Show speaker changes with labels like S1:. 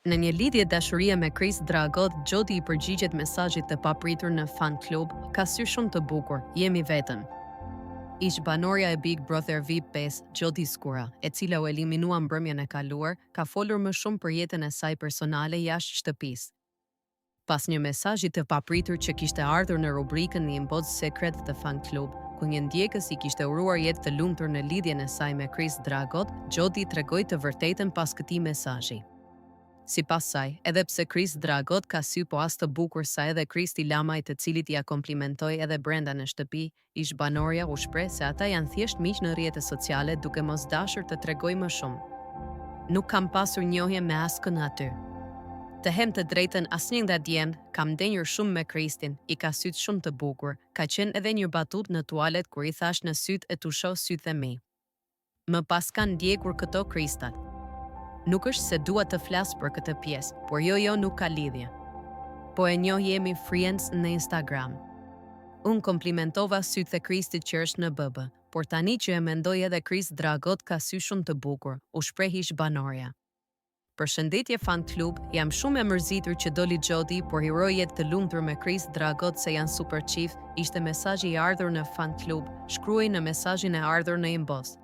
S1: Në një lidhje dashurie me Chris Dragot, Jody I përgjigjet mesazhit të papritur në fan club, ka sy shumë të bukur, jemi vetëm. Ish banorja e Big Brother VIP 5, Jody Skura, e cila u eliminua mbrëmjen e kaluar, ka folur më shumë për jetën e saj personale jashtë shtëpisë. Pas një mesazhi të papritur që kishte ardhur në rubrikën The Imposed Secret të fan club, ku një ndjekës I kishte uruar jetë të lumtur në lidhjen e saj me Chris Dragot, Jody tregoi të vërtetën pas këtij mesazhi. Sipas saj, edhe pse Chris Dragot ka sy po as të bukur sa edhe Kristi Lamaj, të cilit ja komplimentoi edhe brenda në shtëpi, ish banorja u shpreh se ata janë thjesht miq në rrjetet sociale, duke mos dashur të tregoj më shumë. Nuk kam pasur njohje me askën aty. Të hem të drejtën, asnjë nga djemt, kam ndenjur shumë me Kristin, I ka sytë shumë të bukur, ka qenë edhe një batut në tualet kur I thash në sytë e tu shoh sytë e mi. Më pas kanë ndjekur këto Kristat. Nuk është se dua të flas për këtë pjesë, por jo nuk ka lidhje. Po e njoh, jemi friends në Instagram. Unë komplimentova sytë e Kristit që është në BB, por tani që e mendoj edhe Chris Dragot ka sy shumë të bukur, u shpreh ish banorja. Përshëndetje fan klub, jam shumë e mërzitur që doli Jody, por hiroj jetë të lumtur me Chris Dragot se janë super chief, ishte mesazhi I ardhur në fan klub, shkruaj në mesazhin e ardhur në inbox.